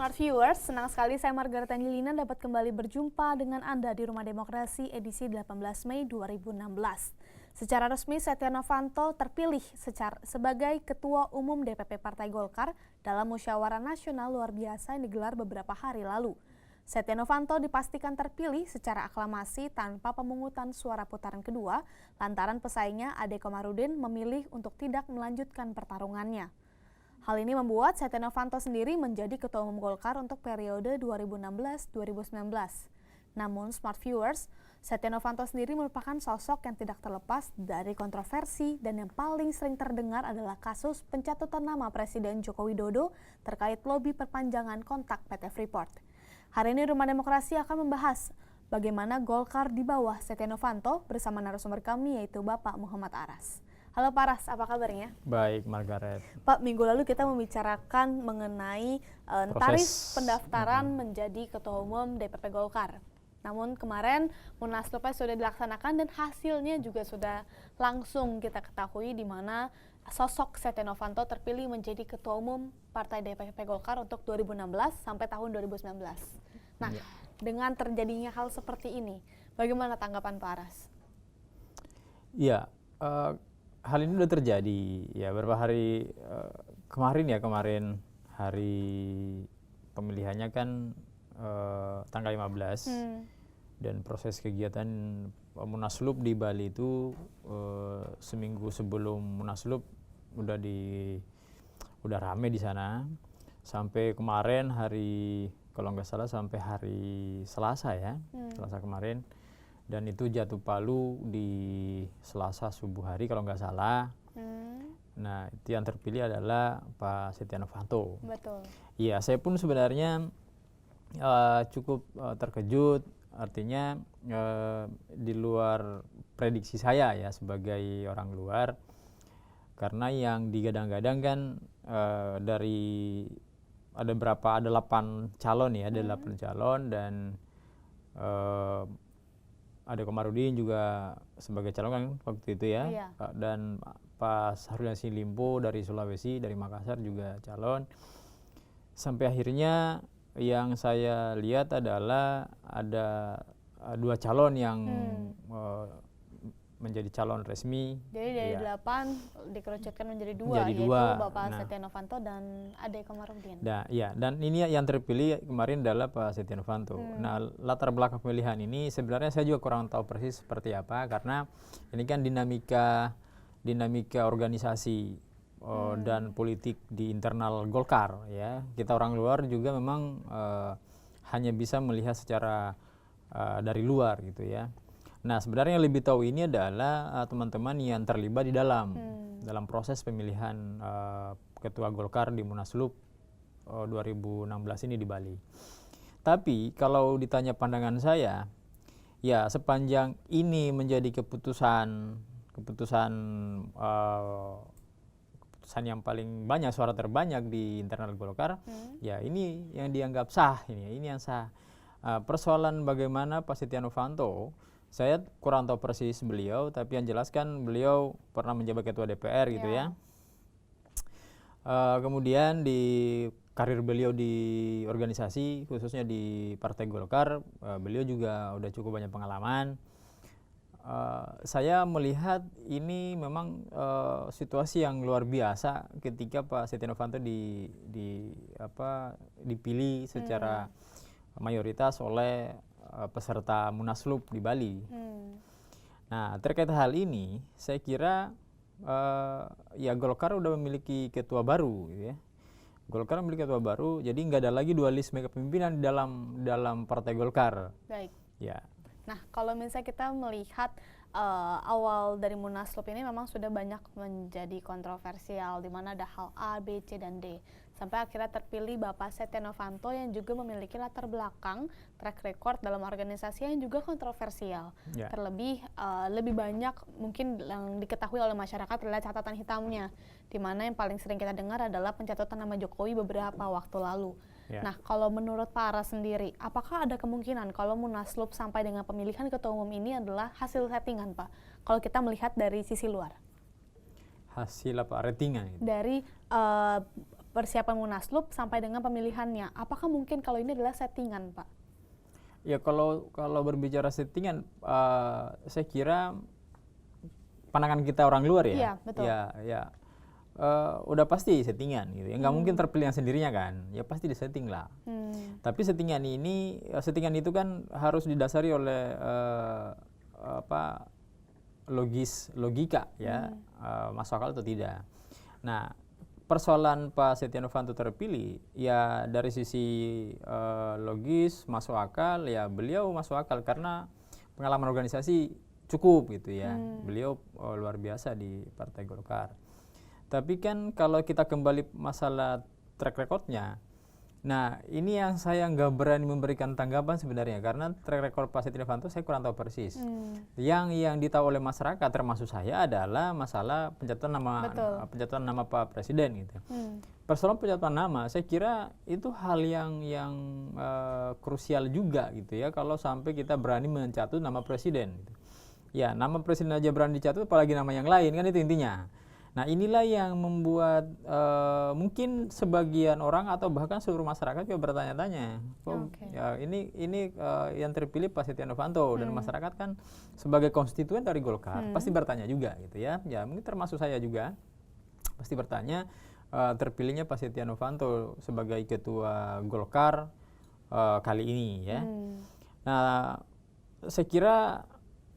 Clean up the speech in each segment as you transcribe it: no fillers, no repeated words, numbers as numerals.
Smart Viewers, senang sekali saya Margaret Angelina dapat kembali berjumpa dengan Anda di Rumah Demokrasi edisi 18 Mei 2016. Secara resmi Setia Novanto terpilih sebagai Ketua Umum DPP Partai Golkar dalam musyawarah nasional luar biasa yang digelar beberapa hari lalu. Setia Novanto dipastikan terpilih secara aklamasi tanpa pemungutan suara putaran kedua lantaran pesaingnya Ade Komarudin memilih untuk tidak melanjutkan pertarungannya. Hal ini membuat Setia Novanto sendiri menjadi Ketua Umum Golkar untuk periode 2016-2019. Namun, Smart Viewers, Setia Novanto sendiri merupakan sosok yang tidak terlepas dari kontroversi dan yang paling sering terdengar adalah kasus pencatutan nama Presiden Joko Widodo terkait lobi perpanjangan kontak PT Freeport. Hari ini Rumah Demokrasi akan membahas bagaimana Golkar di bawah Setia Novanto bersama narasumber kami yaitu Bapak Muhammad Aras. Halo Pak Aras, apa kabarnya? Baik, Margaret. Pak, minggu lalu kita membicarakan mengenai tarif pendaftaran menjadi Ketua Umum DPP Golkar. Namun kemarin Munaslupnya sudah dilaksanakan dan hasilnya juga sudah langsung kita ketahui di mana sosok Setia Novanto terpilih menjadi Ketua Umum Partai DPP Golkar untuk 2016 sampai tahun 2019. Nah, dengan terjadinya hal seperti ini, bagaimana tanggapan Pak Aras? Iya, hal ini sudah terjadi ya beberapa hari kemarin hari pemilihannya kan tanggal 15 dan proses kegiatan Munaslup di Bali itu seminggu sebelum Munaslup udah rame di sana sampai kemarin kalau nggak salah sampai hari Selasa ya, Selasa kemarin. Dan itu jatuh palu di Selasa subuh hari kalau nggak salah. Nah, itu yang terpilih adalah Pak Setia Novanto. Betul. Iya, saya pun sebenarnya cukup terkejut. Artinya di luar prediksi saya ya sebagai orang luar. Karena yang digadang-gadang kan ada 8 calon ya, ada 8 calon dan Ade Komarudin juga sebagai calon kan waktu itu ya. Iya. Dan Pak Syahrul Yassin Limpo dari Sulawesi, dari Makassar juga calon. Sampai akhirnya yang saya lihat adalah ada 2 calon yang menjadi calon resmi. Jadi dari 8 dikerucutkan menjadi 2, yaitu Bapak Setia Novanto dan Ade Komarudin. Dan ini yang terpilih kemarin adalah Pak Setia Novanto. Nah, latar belakang pemilihan ini sebenarnya saya juga kurang tahu persis seperti apa karena ini kan dinamika organisasi dan politik di internal Golkar ya. Kita orang luar juga memang hanya bisa melihat secara dari luar gitu ya. Nah, sebenarnya yang lebih tahu ini adalah teman-teman yang terlibat di dalam proses pemilihan Ketua Golkar di Munaslup 2016 ini di Bali. Tapi kalau ditanya pandangan saya, ya sepanjang ini menjadi keputusan yang paling banyak, suara terbanyak di internal Golkar, ya ini yang dianggap sah, ini yang sah. Persoalan bagaimana Pak Setia Novanto, saya kurang tahu persis beliau, tapi yang jelas kan beliau pernah menjabat ketua DPR gitu ya. Kemudian di karir beliau di organisasi, khususnya di Partai Golkar, beliau juga udah cukup banyak pengalaman. Saya melihat ini memang situasi yang luar biasa ketika Pak Setia Novanto dipilih secara mayoritas oleh peserta Munaslup di Bali. Nah, terkait hal ini, saya kira ya Golkar udah memiliki ketua baru, gitu ya. Golkar memiliki ketua baru, jadi nggak ada lagi dualisme kepemimpinan dalam Partai Golkar. Baik. Ya. Nah, kalau misalnya kita melihat awal dari Munaslup ini memang sudah banyak menjadi kontroversial, di mana ada hal A, B, C, dan D. Sampai akhirnya terpilih Bapak Setia Novanto yang juga memiliki latar belakang track record dalam organisasi yang juga kontroversial. Terlebih lebih banyak mungkin yang diketahui oleh masyarakat adalah catatan hitamnya, di mana yang paling sering kita dengar adalah pencatutan nama Jokowi beberapa waktu lalu. Nah, kalau menurut Pak Aras sendiri, apakah ada kemungkinan kalau Munaslup sampai dengan pemilihan Ketua Umum ini adalah hasil settingan, Pak? Kalau kita melihat dari sisi luar. Hasil apa? Ratingan? Gitu. Dari persiapan Munaslup sampai dengan pemilihannya. Apakah mungkin kalau ini adalah settingan, Pak? Ya kalau berbicara settingan, saya kira pandangan kita orang luar ya. Iya, betul. Ya, udah pasti settingan gitu. Ya nggak mungkin terpilih yang sendirinya kan. Ya pasti disetting lah. Tapi settingan itu kan harus didasari oleh logika ya, masuk akal atau tidak. Nah, persoalan Pak Setia Novanto terpilih ya dari sisi logis masuk akal, ya beliau masuk akal karena pengalaman organisasi cukup gitu ya. Beliau luar biasa di Partai Golkar. Tapi kan kalau kita kembali masalah track recordnya, nah ini yang saya nggak berani memberikan tanggapan sebenarnya karena track record Pak Setia Novanto saya kurang tahu persis. Yang ditahu oleh masyarakat termasuk saya adalah masalah pencatatan nama Pak Presiden gitu. Persoalan pencatatan nama saya kira itu hal yang krusial juga gitu ya kalau sampai kita berani mencatut nama presiden gitu. Ya nama presiden aja berani dicatut apalagi nama yang lain, kan itu intinya. Nah inilah yang membuat mungkin sebagian orang atau bahkan seluruh masyarakat juga bertanya-tanya, ya ini yang terpilih Pak Setia Novanto dan masyarakat kan sebagai konstituen dari Golkar pasti bertanya juga gitu ya. Ya mungkin termasuk saya juga pasti bertanya terpilihnya Pak Setia Novanto sebagai ketua Golkar kali ini ya. Nah saya kira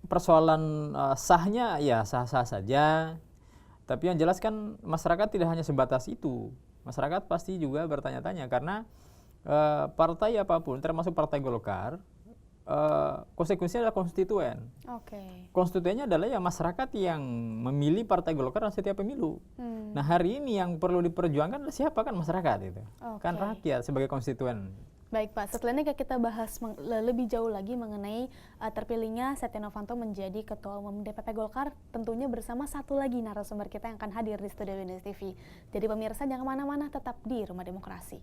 persoalan sahnya ya sah-sah saja. Tapi yang jelas kan masyarakat tidak hanya sebatas itu. Masyarakat pasti juga bertanya-tanya karena partai apapun termasuk Partai Golkar konsekuensinya adalah konstituen. Konstituennya adalah ya masyarakat yang memilih Partai Golkar dalam setiap pemilu. Nah hari ini yang perlu diperjuangkan adalah siapa? Kan masyarakat itu. Kan rakyat sebagai konstituen. Baik Pak, setelah ini kita bahas lebih jauh lagi mengenai terpilihnya Setia Novanto menjadi Ketua Umum DPP Golkar, tentunya bersama satu lagi narasumber kita yang akan hadir di studio Binus TV. Jadi pemirsa jangan kemana-mana, tetap di Rumah Demokrasi.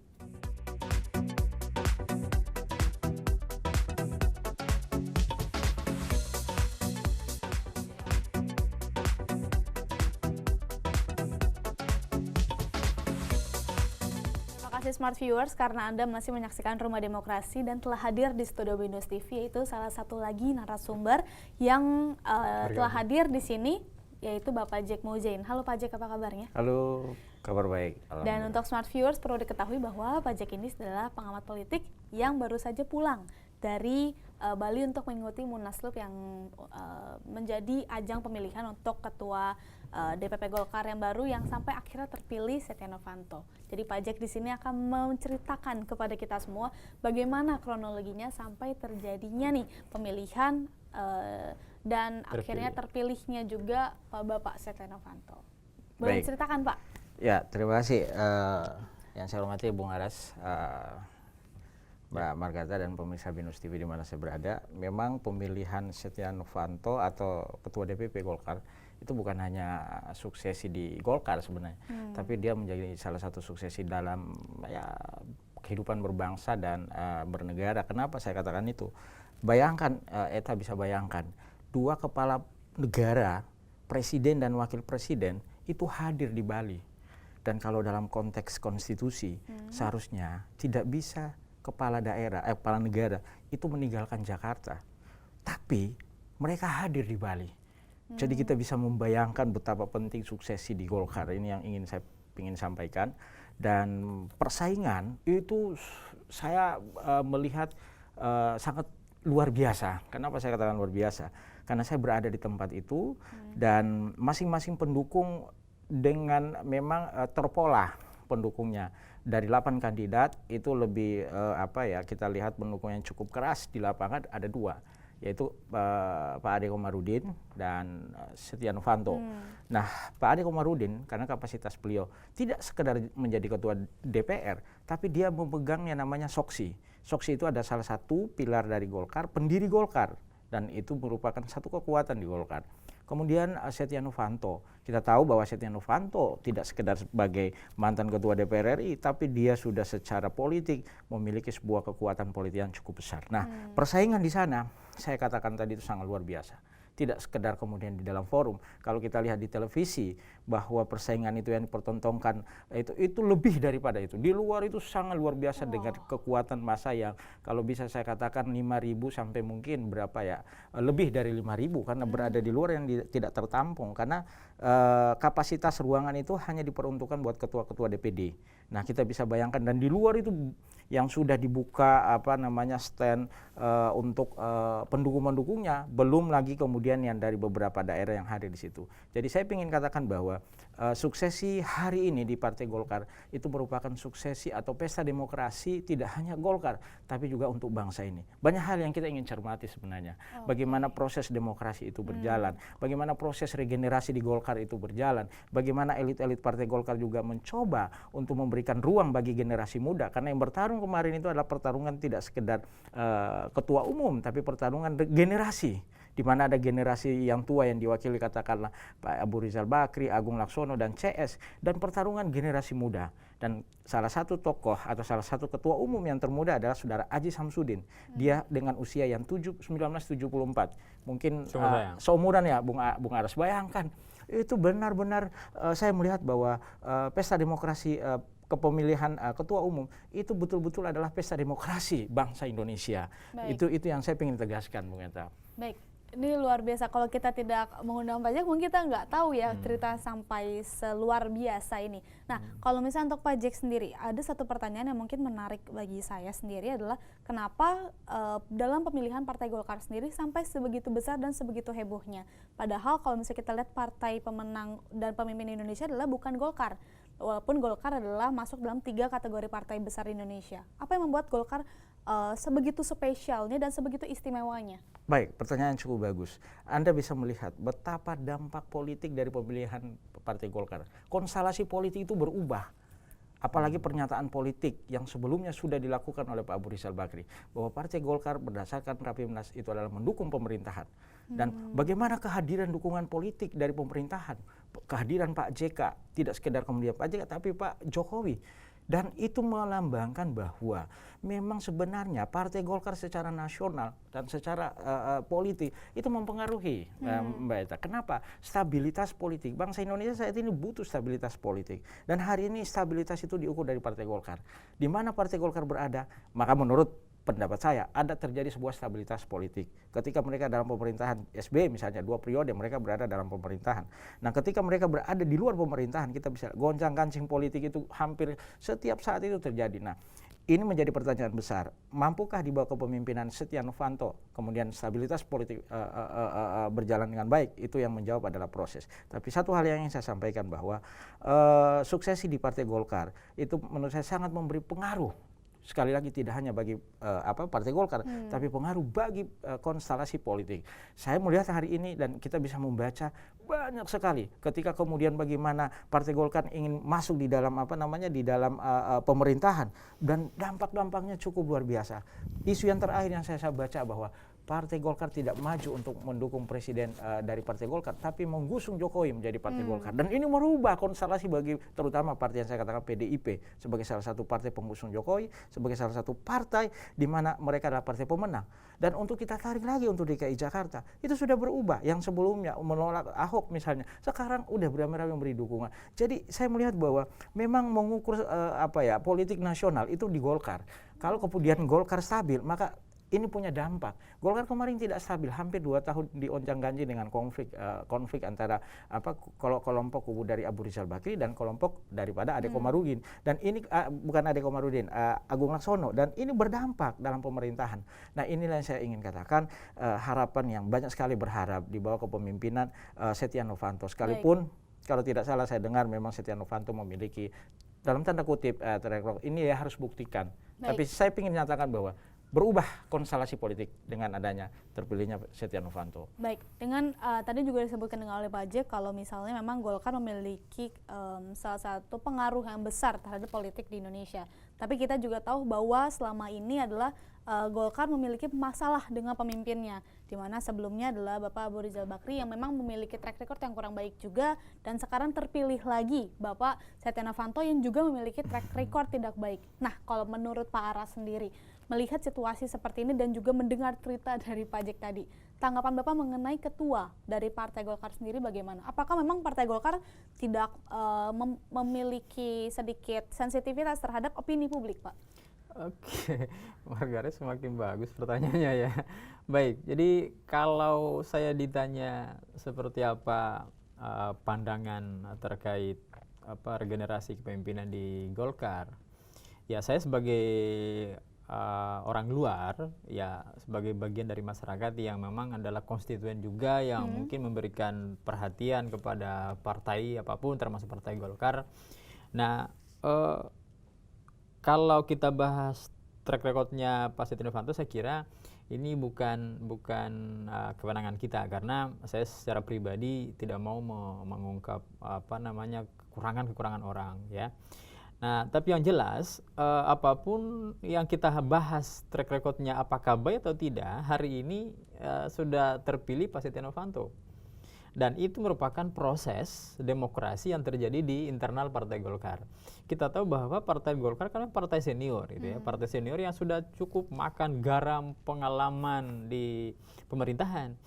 Smart viewers, karena Anda masih menyaksikan Rumah Demokrasi dan telah hadir di studio Binus TV, yaitu salah satu lagi narasumber yang telah hadir di sini, yaitu Bapak Jack Mouzain. Halo Pak Jack, apa kabarnya? Halo, kabar baik. Dan untuk Smart viewers perlu diketahui bahwa Pak Jack ini adalah pengamat politik yang baru saja pulang dari Bali untuk mengikuti Munaslup yang menjadi ajang pemilihan untuk ketua DPP Golkar yang baru yang sampai akhirnya terpilih Setia Novanto. Jadi Pak Jack di sini akan menceritakan kepada kita semua bagaimana kronologinya sampai terjadinya nih pemilihan dan akhirnya terpilihnya juga Bapak Setia Novanto. Boleh diceritakan Pak? Ya, terima kasih. Yang saya hormati Bung Aras, Mbak Margareta dan pemirsa Binus TV di mana saya berada. Memang pemilihan Setia Novanto atau Ketua DPP Golkar itu bukan hanya suksesi di Golkar sebenarnya, tapi dia menjadi salah satu suksesi dalam ya kehidupan berbangsa dan bernegara. Kenapa saya katakan itu? Bayangkan, Eta bisa bayangkan, dua kepala negara, presiden dan wakil presiden itu hadir di Bali. Dan kalau dalam konteks konstitusi, seharusnya tidak bisa kepala negara itu meninggalkan Jakarta. Tapi mereka hadir di Bali. Jadi kita bisa membayangkan betapa penting suksesi di Golkar ini yang saya ingin sampaikan. Dan persaingan itu saya melihat sangat luar biasa. Kenapa saya katakan luar biasa? Karena saya berada di tempat itu dan masing-masing pendukung dengan memang terpola pendukungnya. Dari 8 kandidat itu lebih kita lihat pendukung yang cukup keras di lapangan ada 2. Yaitu Pak Ade Komarudin dan Setia Novanto. Nah, Pak Ade Komarudin karena kapasitas beliau tidak sekedar menjadi ketua DPR, tapi dia memegang yang namanya Soksi. Soksi itu ada salah satu pilar dari Golkar, pendiri Golkar, dan itu merupakan satu kekuatan di Golkar. Kemudian Setia Novanto, kita tahu bahwa Setia Novanto tidak sekedar sebagai mantan ketua DPR RI, tapi dia sudah secara politik memiliki sebuah kekuatan politik yang cukup besar. Nah, persaingan di sana, saya katakan tadi itu sangat luar biasa. Tidak sekedar kemudian di dalam forum. Kalau kita lihat di televisi, bahwa persaingan itu yang dipertontonkan itu lebih daripada itu. Di luar itu sangat luar biasa dengan kekuatan massa yang kalau bisa saya katakan 5.000 sampai mungkin berapa ya, lebih dari 5.000 karena berada di luar yang tidak tertampung karena kapasitas ruangan itu hanya diperuntukkan buat ketua-ketua DPD. Nah, kita bisa bayangkan dan di luar itu yang sudah dibuka stand untuk pendukung-pendukungnya, belum lagi kemudian yang dari beberapa daerah yang hadir di situ. Jadi saya ingin katakan bahwa suksesi hari ini di Partai Golkar itu merupakan suksesi atau pesta demokrasi tidak hanya Golkar tapi juga untuk bangsa ini. Banyak hal yang kita ingin cermati sebenarnya. Bagaimana proses demokrasi itu berjalan, bagaimana proses regenerasi di Golkar itu berjalan, bagaimana elit-elit Partai Golkar juga mencoba untuk memberikan ruang bagi generasi muda karena yang bertarung kemarin itu adalah pertarungan tidak sekedar ketua umum tapi pertarungan generasi di mana ada generasi yang tua yang diwakili katakanlah Pak Abu Rizal Bakri, Agung Laksono dan CS dan pertarungan generasi muda dan salah satu tokoh atau salah satu ketua umum yang termuda adalah Saudara Aji Samsudin. Dia dengan usia yang 1974 mungkin seumuran ya Bung Aras. Bayangkan itu benar-benar saya melihat bahwa pesta demokrasi kepemilihan ketua umum itu betul-betul adalah pesta demokrasi bangsa Indonesia. Itu yang saya ingin tegaskan, Bung Eta. Baik, ini luar biasa. Kalau kita tidak mengundang pajak, mungkin kita nggak tahu ya cerita sampai seluar biasa ini. Nah, kalau misalnya untuk pajak sendiri, ada satu pertanyaan yang mungkin menarik bagi saya sendiri adalah kenapa dalam pemilihan Partai Golkar sendiri sampai sebegitu besar dan sebegitu hebohnya. Padahal kalau misalnya kita lihat partai pemenang dan pemimpin Indonesia adalah bukan Golkar. Walaupun Golkar adalah masuk dalam 3 kategori partai besar Indonesia. Apa yang membuat Golkar sebegitu spesialnya dan sebegitu istimewanya? Baik, pertanyaan cukup bagus. Anda bisa melihat betapa dampak politik dari pemilihan Partai Golkar. Konstelasi politik itu berubah. Apalagi pernyataan politik yang sebelumnya sudah dilakukan oleh Pak Abu Rizal Bakri. Bahwa Partai Golkar berdasarkan Rapimnas itu adalah mendukung pemerintahan. Dan bagaimana kehadiran dukungan politik dari pemerintahan. Kehadiran Pak JK, tidak sekedar kemudian Pak JK tapi Pak Jokowi. Dan itu melambangkan bahwa memang sebenarnya Partai Golkar secara nasional dan secara politik itu mempengaruhi Mbak Eta. Kenapa? Stabilitas politik. Bangsa Indonesia saat ini butuh stabilitas politik. Dan hari ini stabilitas itu diukur dari Partai Golkar. Di mana Partai Golkar berada, maka menurut pendapat saya ada terjadi sebuah stabilitas politik ketika mereka dalam pemerintahan SBY misalnya 2 periode mereka berada dalam pemerintahan. Nah, ketika mereka berada di luar pemerintahan kita bisa goncang-gancing politik itu hampir setiap saat itu terjadi. Nah, ini menjadi pertanyaan besar. Mampukah di bawah kepemimpinan Setia Novanto kemudian stabilitas politik berjalan dengan baik? Itu yang menjawab adalah proses. Tapi satu hal yang ingin saya sampaikan bahwa suksesi di Partai Golkar itu menurut saya sangat memberi pengaruh. Sekali lagi tidak hanya bagi Partai Golkar, tapi pengaruh bagi konstelasi politik. Saya melihat hari ini dan kita bisa membaca banyak sekali ketika kemudian bagaimana Partai Golkar ingin masuk di dalam di dalam pemerintahan dan dampak-dampaknya cukup luar biasa. Isu yang terakhir yang saya baca bahwa Partai Golkar tidak maju untuk mendukung presiden dari Partai Golkar, tapi menggusung Jokowi menjadi Partai Golkar. Dan ini merubah konstelasi bagi terutama partai yang saya katakan PDIP sebagai salah satu partai pengusung Jokowi, sebagai salah satu partai di mana mereka adalah partai pemenang. Dan untuk kita tarik lagi untuk DKI Jakarta, itu sudah berubah. Yang sebelumnya menolak Ahok misalnya, sekarang udah beramai-ramai memberi dukungan. Jadi saya melihat bahwa memang mengukur politik nasional itu di Golkar. Kalau kemudian Golkar stabil, maka ini punya dampak. Golkar kemarin tidak stabil, hampir 2 tahun dionjang-ganjing dengan konflik antara kelompok kubu dari Abu Rizal Bakri dan kelompok daripada Ade Komarudin. Dan ini bukan Ade Komarudin, Agung Laksono. Dan ini berdampak dalam pemerintahan. Nah, inilah yang saya ingin katakan harapan yang banyak sekali berharap di bawah kepemimpinan Setia Novanto. Sekalipun kalau tidak salah saya dengar memang Setia Novanto memiliki dalam tanda kutip track record ini ya harus buktikan. Tapi saya ingin menyatakan bahwa berubah konstelasi politik dengan adanya terpilihnya Setia Novanto. Baik, dengan tadi juga disebutkan dengan oleh Pak Jack kalau misalnya memang Golkar memiliki salah satu pengaruh yang besar terhadap politik di Indonesia. Tapi kita juga tahu bahwa selama ini adalah Golkar memiliki masalah dengan pemimpinnya, di mana sebelumnya adalah Bapak Abu Rizal Bakri yang memang memiliki track record yang kurang baik juga, dan sekarang terpilih lagi Bapak Setia Novanto yang juga memiliki track record tidak baik. Nah, kalau menurut Pak Aras sendiri, melihat situasi seperti ini dan juga mendengar cerita dari Pak Jack tadi. Tanggapan Bapak mengenai ketua dari Partai Golkar sendiri bagaimana? Apakah memang Partai Golkar tidak memiliki sedikit sensitivitas terhadap opini publik, Pak? Oke, Margaret semakin bagus pertanyaannya ya. Baik, jadi kalau saya ditanya seperti apa pandangan terkait regenerasi kepemimpinan di Golkar, ya saya sebagai orang luar, ya sebagai bagian dari masyarakat yang memang adalah konstituen juga yang mungkin memberikan perhatian kepada partai apapun termasuk Partai Golkar. Nah, kalau kita bahas track recordnya Pak Setia Novanto, saya kira ini bukan kewenangan kita, karena saya secara pribadi tidak mau mengungkap kekurangan orang ya. Nah, tapi yang jelas apapun yang kita bahas track recordnya apakah baik atau tidak, hari ini sudah terpilih Pak Setia Novanto. Dan itu merupakan proses demokrasi yang terjadi di internal Partai Golkar. Kita tahu bahwa Partai Golkar kan partai senior, gitu ya, partai senior yang sudah cukup makan garam pengalaman di pemerintahan.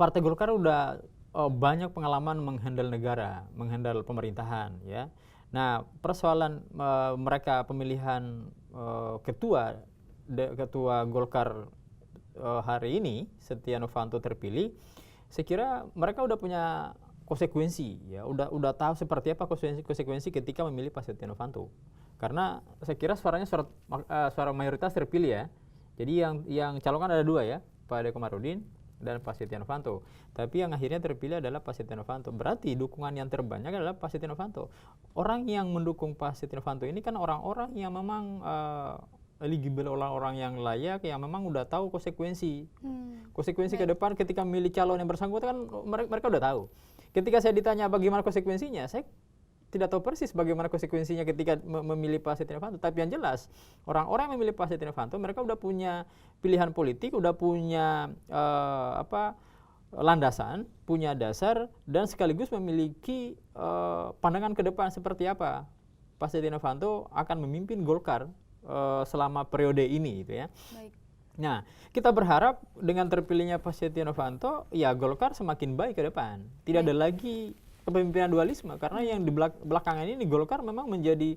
Partai Golkar udah banyak pengalaman menghandle negara, menghandle pemerintahan, ya. Nah, persoalan mereka pemilihan ketua Golkar hari ini, Setia Novanto terpilih, saya kira mereka udah punya konsekuensi, ya, udah tahu seperti apa konsekuensi ketika memilih Pak Setia Novanto. Karena saya kira suara mayoritas terpilih ya. Jadi yang calonkan ada dua ya, Pak Ade Komarudin dan Pak Setia Novanto. Tapi yang akhirnya terpilih adalah Pak Setia Novanto. Berarti dukungan yang terbanyak adalah Pak Setia Novanto. Orang yang mendukung Pak Setia Novanto ini kan orang-orang yang memang eligible, orang-orang yang layak, yang memang udah tahu konsekuensi ke depan ketika memilih calon yang bersangkutan, kan mereka udah tahu. Ketika saya ditanya bagaimana konsekuensinya, saya tidak tahu persis bagaimana konsekuensinya ketika memilih Pak Setia Novanto. Tapi yang jelas orang-orang yang memilih Pak Setia Novanto, mereka udah punya pilihan politik, udah punya landasan, punya dasar, dan sekaligus memiliki pandangan ke depan seperti apa Pak Setia Novanto akan memimpin Golkar selama periode ini, gitu ya. Baik. Nah, kita berharap dengan terpilihnya Pak Setia Novanto, ya Golkar semakin baik ke depan. Tidak ada lagi kepemimpinan dualisme, karena yang di belakangan ini Golkar memang menjadi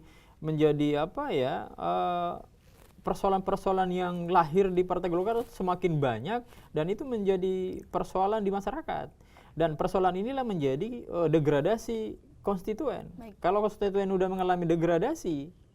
persoalan-persoalan yang lahir di Partai Golkar semakin banyak, dan itu menjadi persoalan di masyarakat. Dan persoalan inilah menjadi degradasi konstituen. Kalau konstituen udah mengalami degradasi,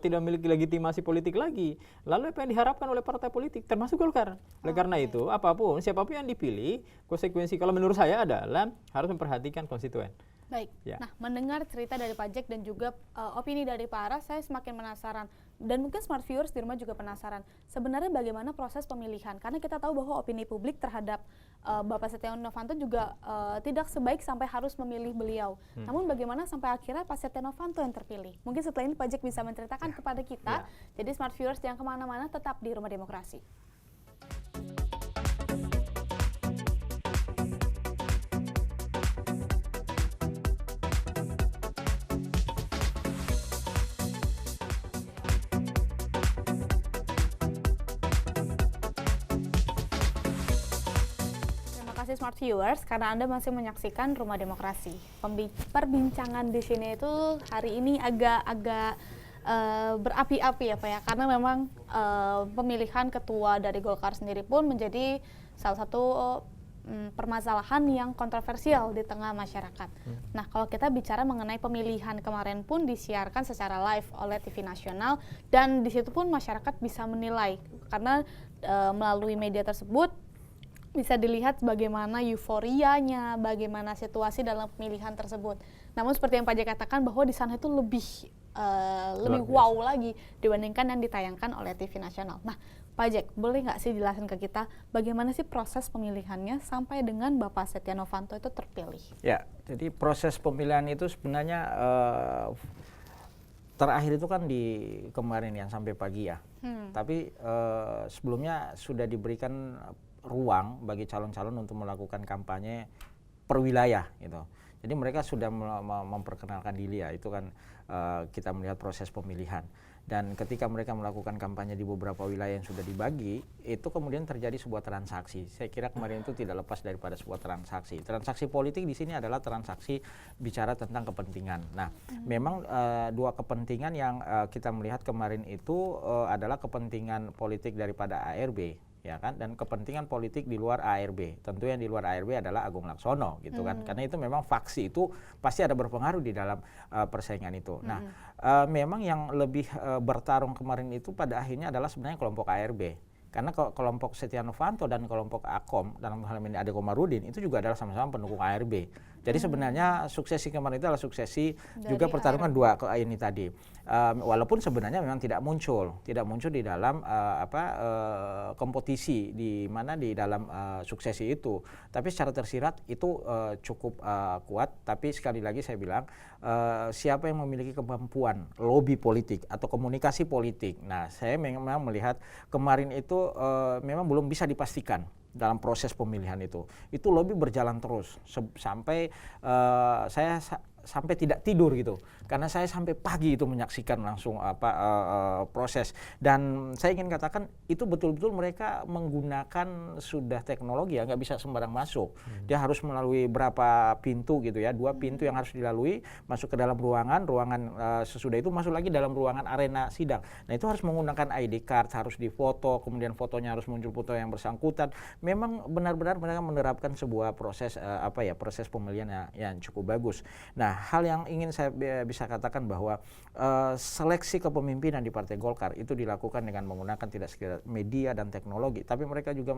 tidak memiliki legitimasi politik lagi, lalu apa yang diharapkan oleh partai politik termasuk Golkar? Oleh karena itu, siapapun yang dipilih, konsekuensi kalau menurut saya adalah harus memperhatikan konstituen. Baik. Ya. Nah, mendengar cerita dari Pak Jack dan juga opini dari Pak Aras, saya semakin penasaran, dan mungkin smart viewers di rumah juga penasaran. Sebenarnya bagaimana proses pemilihan? Karena kita tahu bahwa opini publik terhadap Bapak Setia Novanto juga tidak sebaik sampai harus memilih beliau. Namun bagaimana sampai akhirnya Pak Setia Novanto yang terpilih? Mungkin setelah ini Pak Jack bisa menceritakan kepada kita. Jadi smart viewers yang kemana-mana tetap di Rumah Demokrasi. Smart viewers, karena Anda masih menyaksikan Rumah Demokrasi. Perbincangan di sini itu hari ini agak berapi-api ya Pak ya, karena memang pemilihan ketua dari Golkar sendiri pun menjadi salah satu permasalahan yang kontroversial di tengah masyarakat. Nah, kalau kita bicara mengenai pemilihan kemarin pun disiarkan secara live oleh TV nasional, dan di situ pun masyarakat bisa menilai, karena melalui media tersebut bisa dilihat bagaimana euforianya, bagaimana situasi dalam pemilihan tersebut. Namun seperti yang Pak Jack katakan bahwa di sana itu lebih wow lagi dibandingkan yang ditayangkan oleh TV nasional. Nah, Pak Jack, boleh nggak sih jelasin ke kita bagaimana sih proses pemilihannya sampai dengan Bapak Setia Novanto itu terpilih? Ya, jadi proses pemilihan itu sebenarnya terakhir itu kan di kemarin yang sampai pagi ya. Tapi sebelumnya sudah diberikan ruang bagi calon-calon untuk melakukan kampanye per wilayah gitu. Jadi mereka sudah memperkenalkan diri ya, itu kan kita melihat proses pemilihan. Dan ketika mereka melakukan kampanye di beberapa wilayah yang sudah dibagi, itu kemudian terjadi sebuah transaksi. Saya kira kemarin itu tidak lepas daripada sebuah transaksi. Transaksi politik di sini adalah transaksi bicara tentang kepentingan. Nah, memang dua kepentingan yang kita melihat kemarin itu adalah kepentingan politik daripada ARB, ya kan, dan kepentingan politik di luar ARB. Tentu yang di luar ARB adalah Agung Laksono gitu kan, karena itu memang faksi itu pasti ada berpengaruh di dalam persaingan itu. Nah, memang yang lebih bertarung kemarin itu pada akhirnya adalah sebenarnya kelompok ARB. Karena kelompok Setia Novanto dan kelompok Akom, dalam hal ini Ade Komarudin, itu juga adalah sama-sama pendukung ARB. Jadi sebenarnya suksesi kemarin itu adalah suksesi dari juga pertarungan dua ini tadi. Walaupun sebenarnya memang tidak muncul di dalam kompetisi di mana di dalam suksesi itu. Tapi secara tersirat itu cukup kuat. Tapi sekali lagi saya bilang, siapa yang memiliki kemampuan lobby politik atau komunikasi politik. Nah, saya memang melihat kemarin itu memang belum bisa dipastikan dalam proses pemilihan itu lobby berjalan terus sampai saya sampai tidak tidur gitu, karena saya sampai pagi itu menyaksikan langsung proses. Dan saya ingin katakan itu betul-betul mereka menggunakan sudah teknologi ya, nggak bisa sembarang masuk. Dia harus melalui berapa pintu gitu ya, 2 pintu yang harus dilalui, masuk ke dalam ruangan sesudah itu masuk lagi dalam ruangan arena sidang. Nah, itu harus menggunakan ID card, harus difoto, kemudian fotonya harus muncul foto yang bersangkutan. Memang benar-benar mereka menerapkan sebuah proses proses pemilihan yang cukup bagus. Nah, hal yang ingin saya bisa katakan bahwa seleksi kepemimpinan di Partai Golkar itu dilakukan dengan menggunakan tidak sekedar media dan teknologi, tapi mereka juga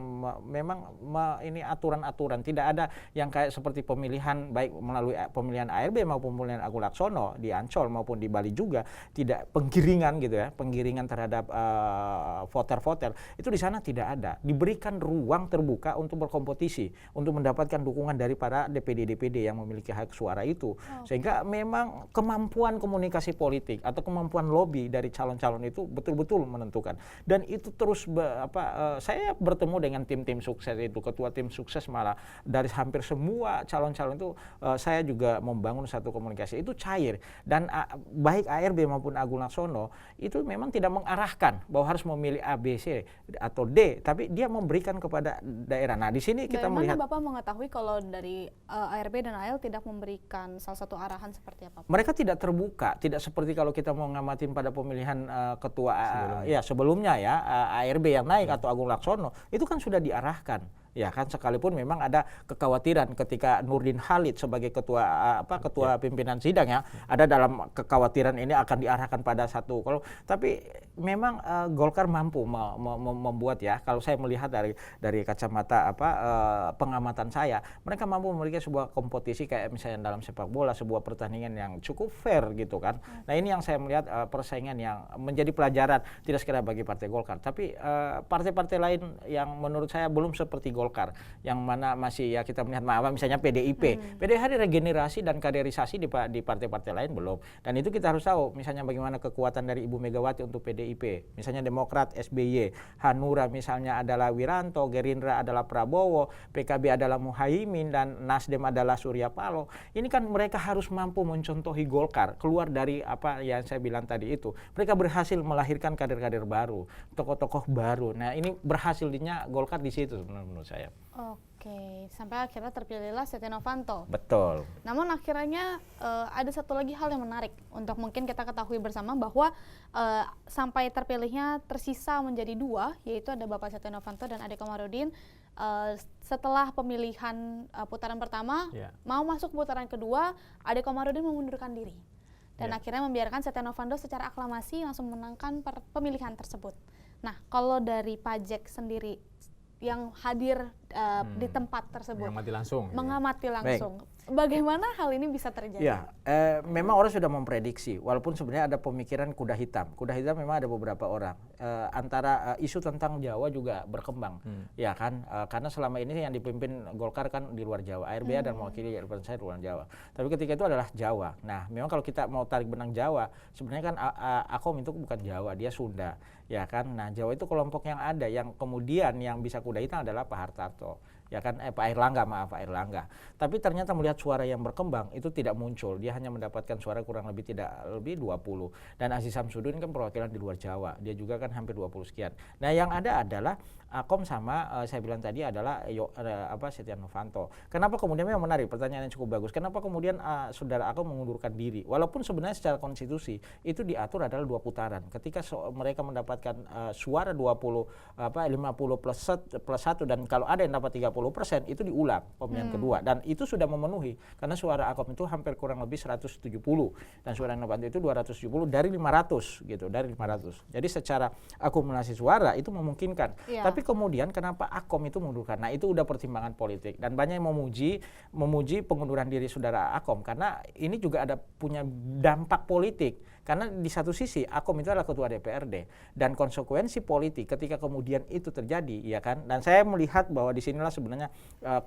ini aturan-aturan. Tidak ada yang kayak seperti pemilihan baik melalui pemilihan ARB maupun pemilihan Agung Laksono di Ancol maupun di Bali juga, tidak penggiringan gitu ya, penggiringan terhadap voter-voter. Itu di sana tidak ada. Diberikan ruang terbuka untuk berkompetisi, untuk mendapatkan dukungan dari para DPD-DPD yang memiliki hak suara itu. Sehingga memang kemampuan komunikasi politik atau kemampuan lobby dari calon-calon itu betul-betul menentukan. Dan itu terus saya bertemu dengan tim-tim sukses itu, ketua tim sukses malah dari hampir semua calon-calon itu saya juga membangun satu komunikasi itu cair. Dan baik ARB maupun Agung Laksono itu memang tidak mengarahkan bahwa harus memilih A, B, C atau D, tapi dia memberikan kepada daerah. Nah, di sini kita melihat. Bapak mengetahui kalau dari ARB dan AL tidak memberikan salah satu arahan seperti apa? Mereka tidak terbuka, tidak seperti kalau kita mau ngamatin pada pemilihan ketua sebelumnya ya, ARB yang naik atau Agung Laksono, itu kan sudah diarahkan. Ya kan, sekalipun memang ada kekhawatiran ketika Nurdin Halid sebagai ketua pimpinan sidang ya, ada dalam kekhawatiran ini akan diarahkan pada satu. Tapi memang Golkar mampu membuat ya, kalau saya melihat dari kacamata pengamatan saya, mereka mampu memberikan sebuah kompetisi kayak misalnya dalam sepak bola, sebuah pertandingan yang cukup fair gitu kan. Nah, ini yang saya melihat persaingan yang menjadi pelajaran tidak sekedar bagi Partai Golkar, tapi partai-partai lain yang menurut saya belum seperti Golkar, yang mana masih ya kita melihat misalnya PDIP. PDIP hari regenerasi dan kaderisasi di partai-partai lain belum. Dan itu kita harus tahu misalnya bagaimana kekuatan dari Ibu Megawati untuk PDIP. Misalnya Demokrat SBY, Hanura misalnya adalah Wiranto, Gerindra adalah Prabowo, PKB adalah Muhaimin, dan Nasdem adalah Surya Paloh. Ini kan mereka harus mampu mencontohi Golkar keluar dari apa yang saya bilang tadi itu. Mereka berhasil melahirkan kader-kader baru, tokoh-tokoh baru. Nah, ini berhasilnya Golkar di situ menurut saya. Oke, sampai akhirnya terpilihlah Setia Novanto. Betul. Namun akhirnya ada satu lagi hal yang menarik untuk mungkin kita ketahui bersama bahwa sampai terpilihnya tersisa menjadi 2, yaitu ada Bapak Setia Novanto dan Ade Komarudin. Setelah pemilihan putaran pertama, mau masuk putaran kedua, Ade Komarudin mengundurkan diri. Dan akhirnya membiarkan Setia Novanto secara aklamasi langsung memenangkan pemilihan tersebut. Nah, kalau dari Pajek sendiri yang hadir di tempat tersebut, mengamati langsung. Bagaimana hal ini bisa terjadi? Ya, memang orang sudah memprediksi, walaupun sebenarnya ada pemikiran kuda hitam. Kuda hitam memang ada beberapa orang. Antara isu tentang Jawa juga berkembang, ya kan? Karena selama ini yang dipimpin Golkar kan di luar Jawa, ARB dan mewakili representasi luar Jawa. Tapi ketika itu adalah Jawa. Nah, memang kalau kita mau tarik benang Jawa, sebenarnya kan Akom itu bukan Jawa, dia Sunda, ya kan? Nah, Jawa itu kelompok yang ada, yang kemudian yang bisa kuda hitam adalah Pak Hartarto. ya kan Pak Airlangga. Tapi ternyata melihat suara yang berkembang itu tidak muncul. Dia hanya mendapatkan suara kurang lebih 20. Dan Aziz Samsudin kan perwakilan di luar Jawa. Dia juga kan hampir 20 sekian. Nah, yang ada adalah Akom sama saya bilang tadi adalah Setia Novanto. Kenapa kemudian memang menarik, pertanyaan yang cukup bagus. Kenapa kemudian saudara Akom mengundurkan diri? Walaupun sebenarnya secara konstitusi itu diatur adalah 2 putaran. Ketika mereka mendapatkan suara 50 plus 1 dan kalau ada yang dapat 30% itu diulang pemilihan kedua, dan itu sudah memenuhi karena suara Akom itu hampir kurang lebih 170 dan suara Novanto itu 270 dari 500 gitu, dari 500. Jadi secara akumulasi suara itu memungkinkan. Tapi kemudian kenapa Akom itu mengundurkan? Nah, itu udah pertimbangan politik dan banyak yang memuji pengunduran diri saudara Akom karena ini juga ada punya dampak politik. Karena di satu sisi Akom itu adalah ketua DPRD dan konsekuensi politik ketika kemudian itu terjadi, ya kan. Dan saya melihat bahwa disinilah sebenarnya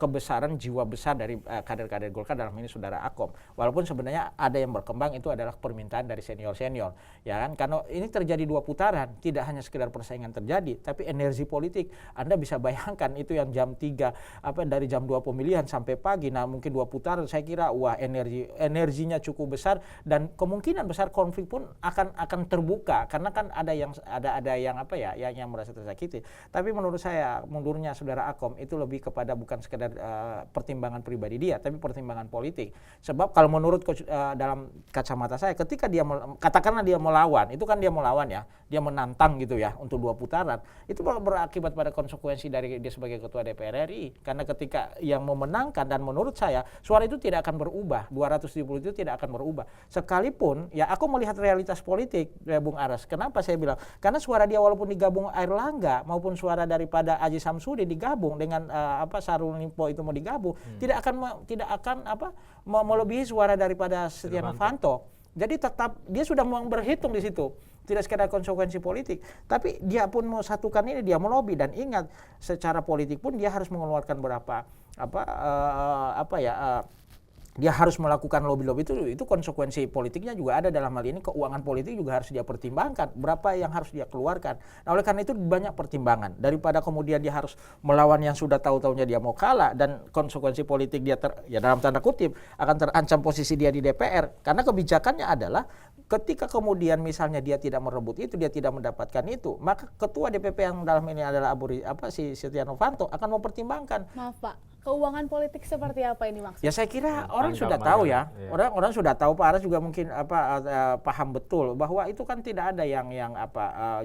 kebesaran jiwa besar dari kader-kader Golkar dalam ini saudara Akom. Walaupun sebenarnya ada yang berkembang itu adalah permintaan dari senior-senior, ya kan. Karena ini terjadi 2 putaran, tidak hanya sekedar persaingan terjadi, tapi energi politik. Anda bisa bayangkan itu yang jam 3 dari jam 2 pemilihan sampai pagi. Nah, mungkin 2 putaran saya kira wah energinya cukup besar dan kemungkinan besar konflik pun akan terbuka karena kan ada yang merasa tersakiti. Tapi menurut saya mundurnya saudara Akom itu lebih kepada bukan sekedar pertimbangan pribadi dia, tapi pertimbangan politik. Sebab kalau menurut dalam kacamata saya, ketika dia katakanlah dia melawan, itu kan dia melawan ya, dia menantang gitu ya untuk 2 putaran, itu berakibat pada konsekuensi dari dia sebagai ketua DPR RI. Karena ketika yang memenangkan dan menurut saya suara itu tidak akan berubah, 270 itu tidak akan berubah. Sekalipun ya aku melihat realitas politik Bung Aras. Kenapa saya bilang? Karena suara dia walaupun digabung Airlangga maupun suara daripada Aziz Samsudin digabung dengan Syahrul Limpo itu mau digabung, tidak akan melebihi suara daripada Setia Novanto. Jadi tetap dia sudah mau berhitung di situ. Tidak sekedar konsekuensi politik, tapi dia pun mau satukan ini, dia melobi. Dan ingat, secara politik pun dia harus mengeluarkan dia harus melakukan lobby-lobby itu konsekuensi politiknya juga ada. Dalam hal ini keuangan politik juga harus dia pertimbangkan, berapa yang harus dia keluarkan. Nah, oleh karena itu banyak pertimbangan daripada kemudian dia harus melawan yang sudah tahu-tahunya dia mau kalah dan konsekuensi politik dia dalam tanda kutip akan terancam posisi dia di DPR. Karena kebijakannya adalah ketika kemudian misalnya dia tidak merebut itu, dia tidak mendapatkan itu, maka ketua DPP yang dalam ini adalah Setia Novanto akan mempertimbangkan. Maaf Pak, keuangan politik seperti apa ini maksudnya? Ya saya kira orang sudah tahu ya. Orang sudah tahu, Pak Aras juga mungkin paham betul bahwa itu kan tidak ada yang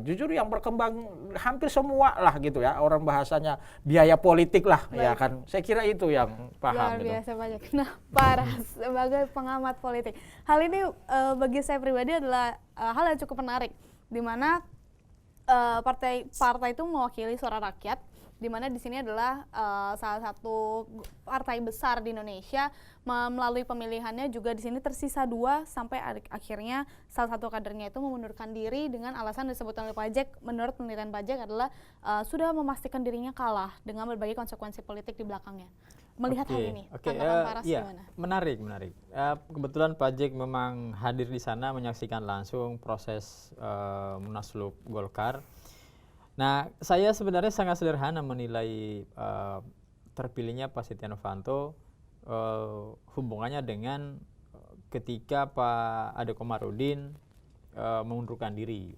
jujur yang berkembang hampir semua lah gitu ya. Orang bahasanya biaya politik lah. Baik. Ya kan. Saya kira itu yang paham. Luar biasa banyak. Nah, Pak Aras sebagai pengamat politik, hal ini bagi saya pribadi adalah hal yang cukup menarik, di mana partai itu mewakili suara rakyat, di mana di sini adalah salah satu partai besar di Indonesia. Melalui pemilihannya juga di sini tersisa 2 sampai akhirnya salah satu kadernya itu mengundurkan diri dengan alasan disebutkan oleh Pajak. Menurut penelitian Pajak adalah sudah memastikan dirinya kalah dengan berbagai konsekuensi politik di belakangnya. Melihat hal ini, tanggapan Pak Aras gimana? Menarik. Kebetulan Pajak memang hadir di sana menyaksikan langsung proses Munaslup Golkar. Nah, saya sebenarnya sangat sederhana menilai terpilihnya Pak Setia Novanto hubungannya dengan ketika Pak Adekomarudin mengundurkan diri.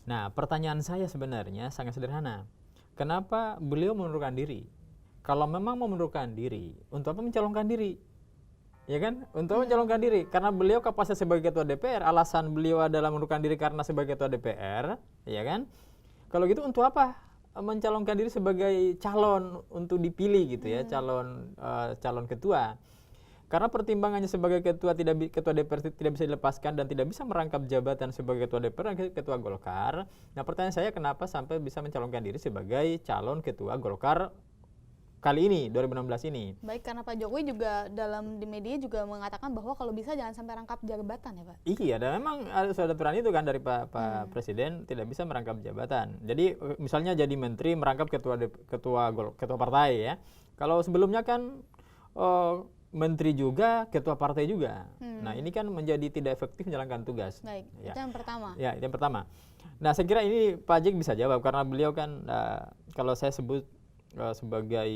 Nah, pertanyaan saya sebenarnya sangat sederhana. Kenapa beliau mengundurkan diri? Kalau memang mau mengundurkan diri, untuk apa mencalonkan diri? Ya kan? Untuk mencalonkan diri. Karena beliau kapasitas sebagai ketua DPR, alasan beliau adalah mengundurkan diri karena sebagai ketua DPR, ya kan? Kalau gitu untuk apa mencalonkan diri sebagai calon untuk dipilih gitu ya, calon ketua? Karena pertimbangannya sebagai ketua DPR tidak bisa dilepaskan dan tidak bisa merangkap jabatan sebagai ketua DPR dan ketua Golkar. Nah, pertanyaan saya kenapa sampai bisa mencalonkan diri sebagai calon ketua Golkar kali ini, 2016 ini. Baik, karena Pak Jokowi juga di media juga mengatakan bahwa kalau bisa jangan sampai rangkap jabatan ya Pak. Iya, dan memang ada aturan itu kan dari Pak Presiden tidak bisa merangkap jabatan. Jadi misalnya jadi menteri merangkap ketua partai ya. Kalau sebelumnya kan menteri juga, ketua partai juga. Nah, ini kan menjadi tidak efektif menjalankan tugas. Baik, ya. Itu yang pertama. Ya, itu yang pertama. Nah, saya kira ini Pak Jek bisa jawab karena beliau kan kalau saya sebut sebagai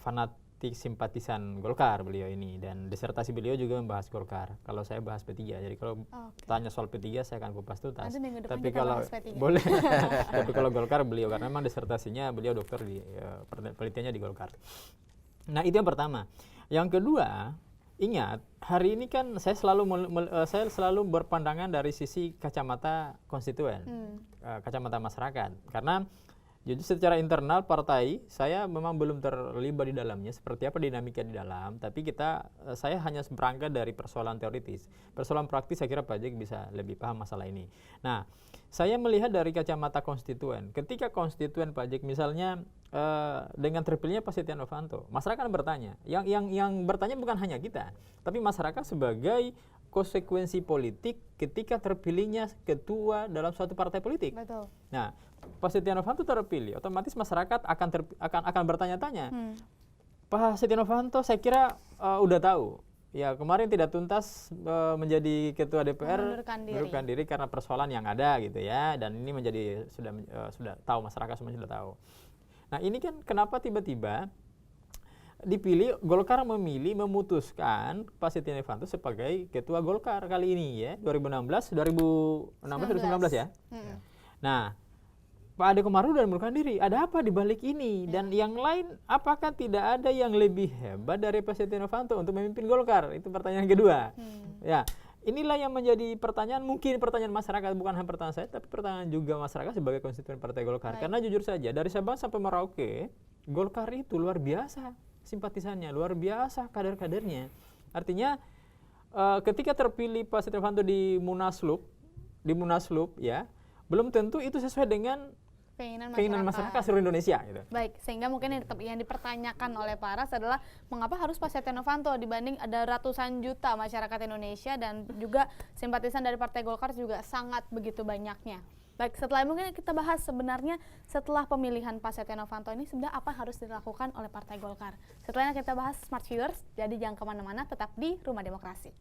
fanatik simpatisan Golkar beliau ini, dan disertasi beliau juga membahas Golkar. Kalau saya bahas P3. Jadi kalau tanya soal P3 saya akan kupas tuntas. Nanti minggu depan Tapi kita kalau bahas P3. boleh. Tapi kalau Golkar beliau, karena memang disertasinya beliau dokter di penelitiannya di Golkar. Nah, itu yang pertama. Yang kedua, ingat, hari ini kan saya selalu berpandangan dari sisi kacamata konstituen, kacamata masyarakat. Karena jadi secara internal partai saya memang belum terlibat di dalamnya seperti apa dinamika di dalam, tapi saya hanya berangkat dari persoalan teoritis. Persoalan praktis saya kira Pak Jack bisa lebih paham masalah ini. Nah, saya melihat dari kacamata konstituen. Ketika konstituen Pak Jack misalnya dengan terpilihnya Pak Setia Novanto, masyarakat bertanya. Yang bertanya bukan hanya kita, tapi masyarakat sebagai konsekuensi politik ketika terpilihnya ketua dalam suatu partai politik. Betul. Nah, Pak Setia Novanto terpilih, otomatis masyarakat akan bertanya-tanya. Pak Setia Novanto saya kira udah tahu. Ya, kemarin tidak tuntas menjadi ketua DPR, mengundurkan diri karena persoalan yang ada gitu ya, dan ini menjadi sudah tahu, masyarakat semuanya sudah tahu. Nah, ini kan kenapa tiba-tiba dipilih, Golkar memutuskan Pak Setia Novanto sebagai ketua Golkar kali ini ya, 2019 ya. Nah, Pak Ade Komarudin mengundurkan diri. Ada apa di balik ini? Dan yang lain, apakah tidak ada yang lebih hebat dari Pak Setia Novanto untuk memimpin Golkar? Itu pertanyaan kedua. Ya, inilah yang menjadi pertanyaan, mungkin pertanyaan masyarakat, bukan hanya pertanyaan saya, tapi pertanyaan juga masyarakat sebagai konstituen Partai Golkar. Karena jujur saja, dari Sabang sampai Merauke, Golkar itu luar biasa simpatisannya, luar biasa kader-kadernya. Artinya, ketika terpilih Pak Setia Novanto di Munaslup, ya, belum tentu itu sesuai dengan keinginan masyarakat seluruh Indonesia gitu. Baik, sehingga mungkin yang dipertanyakan oleh Pak Aras adalah mengapa harus Pak Setia Novanto dibanding ada ratusan juta masyarakat Indonesia dan juga simpatisan dari Partai Golkar juga sangat begitu banyaknya. Baik, setelah mungkin kita bahas sebenarnya setelah pemilihan Pak Setia Novanto ini sebenarnya apa yang harus dilakukan oleh Partai Golkar. Setelahnya kita bahas Smart Viewers, jadi jangan kemana-mana, tetap di Rumah Demokrasi.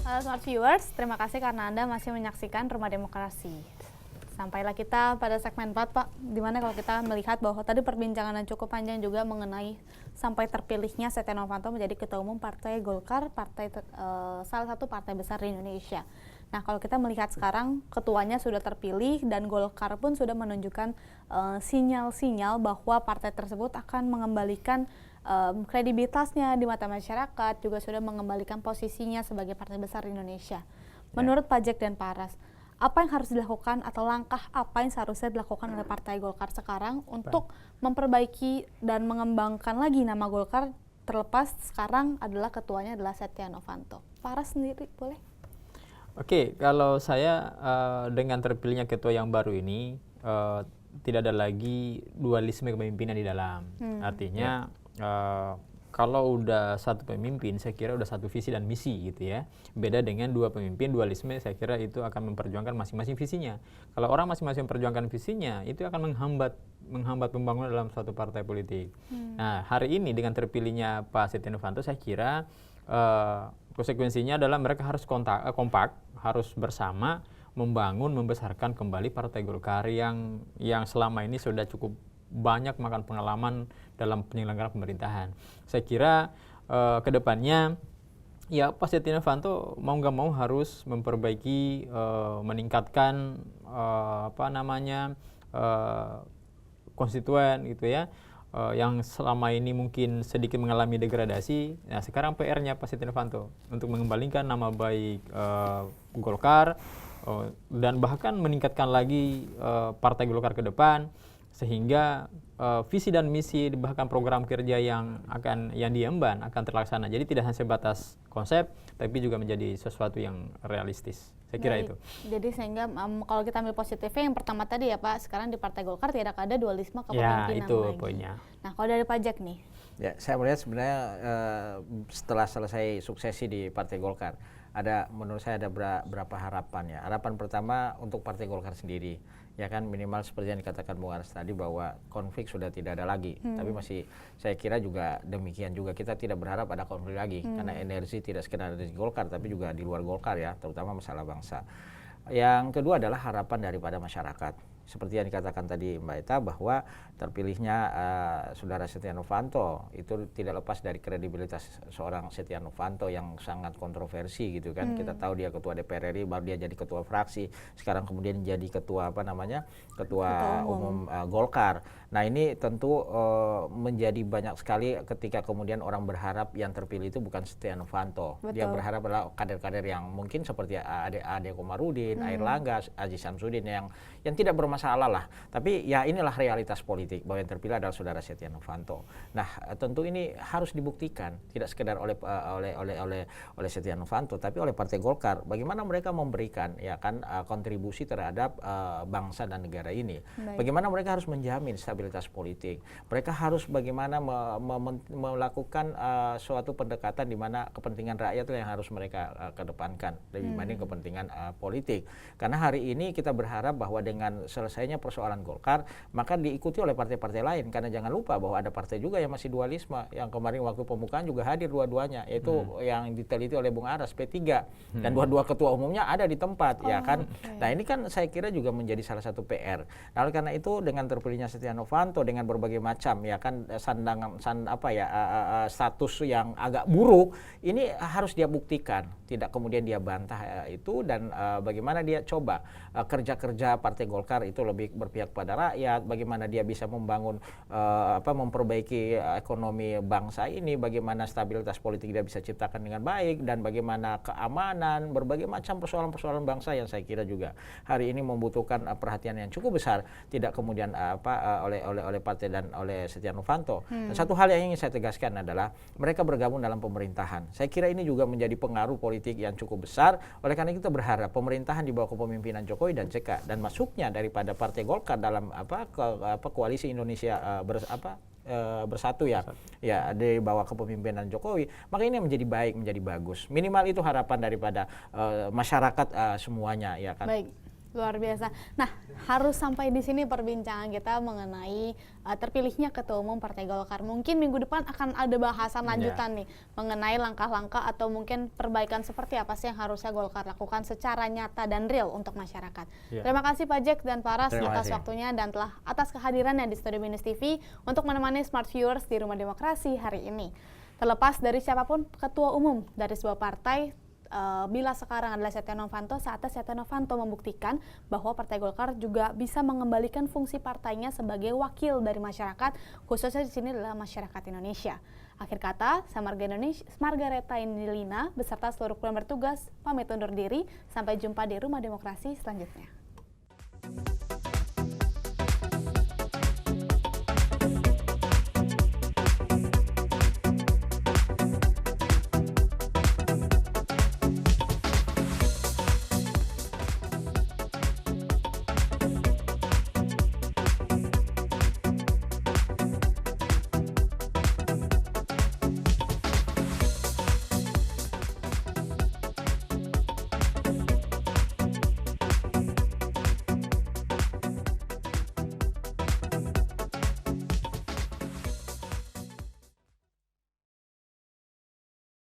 Halo Smart Viewers, terima kasih karena Anda masih menyaksikan Rumah Demokrasi. Sampailah kita pada segmen 4, Pak, dimana kalau kita melihat bahwa tadi perbincangan yang cukup panjang juga mengenai sampai terpilihnya Setia Novanto menjadi Ketua Umum Partai Golkar, salah satu partai besar di Indonesia. Nah, kalau kita melihat sekarang ketuanya sudah terpilih dan Golkar pun sudah menunjukkan sinyal-sinyal bahwa partai tersebut akan mengembalikan kredibilitasnya di mata masyarakat, juga sudah mengembalikan posisinya sebagai partai besar di Indonesia. Menurut Pak Jack dan Pak Aras, apa yang harus dilakukan atau langkah apa yang seharusnya dilakukan oleh Partai Golkar sekarang untuk memperbaiki dan mengembangkan lagi nama Golkar, terlepas sekarang adalah ketuanya adalah Setia Novanto? Pak Aras sendiri boleh? Oke, kalau saya dengan terpilihnya ketua yang baru ini tidak ada lagi dualisme kepemimpinan di dalam. Artinya kalau udah satu pemimpin, saya kira udah satu visi dan misi gitu ya. Beda dengan dua pemimpin, dualisme saya kira itu akan memperjuangkan masing-masing visinya. Kalau orang masing-masing memperjuangkan visinya, itu akan menghambat pembangunan dalam suatu partai politik. Nah, hari ini dengan terpilihnya Pak Setia Novanto, saya kira konsekuensinya adalah mereka harus kompak, harus bersama membangun, membesarkan kembali Partai Golkar yang selama ini sudah cukup banyak makan pengalaman dalam penyelenggaraan pemerintahan. Saya kira kedepannya ya Pak Setia Novanto mau nggak mau harus memperbaiki, meningkatkan konstituen gitu ya, yang selama ini mungkin sedikit mengalami degradasi. Nah, sekarang PR-nya Pak Setia Novanto untuk mengembalikan nama baik Golkar dan bahkan meningkatkan lagi Partai Golkar ke depan, sehingga visi dan misi bahkan program kerja yang diemban akan terlaksana. Jadi tidak hanya sebatas konsep, tapi juga menjadi sesuatu yang realistis. Saya kira itu. Jadi sehingga kalau kita ambil positifnya yang pertama tadi ya Pak, sekarang di Partai Golkar tidak ada dualisme kepemimpinan ya, itu lagi. poinnya. Nah, kalau dari Pak Jack nih? Ya, saya melihat sebenarnya setelah selesai suksesi di Partai Golkar, menurut saya ada beberapa harapan ya. Harapan pertama untuk Partai Golkar sendiri. ya kan, minimal seperti yang dikatakan Bung Aras tadi bahwa konflik sudah tidak ada lagi. Tapi masih saya kira juga demikian juga kita tidak berharap ada konflik lagi karena energi tidak sekedar dari Golkar tapi juga di luar Golkar ya, terutama masalah bangsa. Yang kedua adalah harapan daripada masyarakat. Seperti yang dikatakan tadi Mbak Eta bahwa terpilihnya Saudara Setia Novanto itu tidak lepas dari kredibilitas seorang Setia Novanto yang sangat kontroversi gitu kan. Kita tahu dia ketua DPR RI, baru dia jadi ketua fraksi, sekarang kemudian jadi ketua ketua umum Golkar. Nah ini tentu menjadi banyak sekali ketika kemudian orang berharap yang terpilih itu bukan Setia Novanto. Dia berharap adalah kader-kader yang mungkin seperti Ade Komarudin, Airlangga, Aziz Syamsuddin yang tidak bermasalah lah. Tapi ya inilah realitas politik bahwa yang terpilih adalah Saudara Setia Novanto. Nah, tentu ini harus dibuktikan tidak sekedar oleh Setia Novanto tapi oleh Partai Golkar bagaimana mereka memberikan ya kan kontribusi terhadap bangsa dan negara ini. Bagaimana mereka harus menjamin stabilitas politik. Mereka harus bagaimana melakukan suatu pendekatan di mana kepentingan rakyat yang harus mereka kedepankan dibanding kepentingan politik. Karena hari ini kita berharap bahwa dengan selesainya persoalan Golkar maka diikuti oleh partai-partai lain, karena jangan lupa bahwa ada partai juga yang masih dualisme, yang kemarin waktu pembukaan juga hadir dua-duanya, yaitu yang diteliti oleh Bung Aras P3 dan dua-dua ketua umumnya ada di tempat ya kan. Nah ini kan saya kira juga menjadi salah satu PR. Nah oleh karena itu dengan terpilihnya Setia Novanto dengan berbagai macam ya kan status yang agak buruk ini harus dia buktikan, tidak kemudian dia bantah itu dan bagaimana dia coba kerja-kerja Partai Golkar itu lebih berpihak pada rakyat, bagaimana dia bisa membangun memperbaiki ekonomi bangsa ini, bagaimana stabilitas politik dia bisa ciptakan dengan baik, dan bagaimana keamanan, berbagai macam persoalan-persoalan bangsa yang saya kira juga hari ini membutuhkan perhatian yang cukup besar, tidak kemudian oleh partai dan oleh Setia Novanto. Dan satu hal yang ingin saya tegaskan adalah mereka bergabung dalam pemerintahan. Saya kira ini juga menjadi pengaruh politik yang cukup besar. Oleh karena itu kita berharap pemerintahan di bawah kepemimpinan Jokowi dan JK dan masuknya daripada Partai Golkar dalam koalisi Indonesia bersatu ya di bawah kepemimpinan Jokowi, maka ini menjadi baik, menjadi bagus. Minimal itu harapan daripada masyarakat semuanya ya kan. Baik. Luar biasa. Nah, harus sampai di sini perbincangan kita mengenai terpilihnya Ketua Umum Partai Golkar. Mungkin minggu depan akan ada bahasan lanjutan nih mengenai langkah-langkah atau mungkin perbaikan seperti apa sih yang harusnya Golkar lakukan secara nyata dan real untuk masyarakat. Terima kasih Pak Jack dan Pak Ras atas waktunya dan atas kehadirannya di Studio Binus TV untuk menemani Smart Viewers di Rumah Demokrasi hari ini. Terlepas dari siapapun ketua umum dari sebuah partai, bila sekarang adalah Setia Novanto, saatnya Setia Novanto membuktikan bahwa Partai Golkar juga bisa mengembalikan fungsi partainya sebagai wakil dari masyarakat, khususnya di sini adalah masyarakat Indonesia. Akhir kata, saya Margareta Indilina beserta seluruh kru yang bertugas pamit undur diri. Sampai jumpa di Rumah Demokrasi selanjutnya.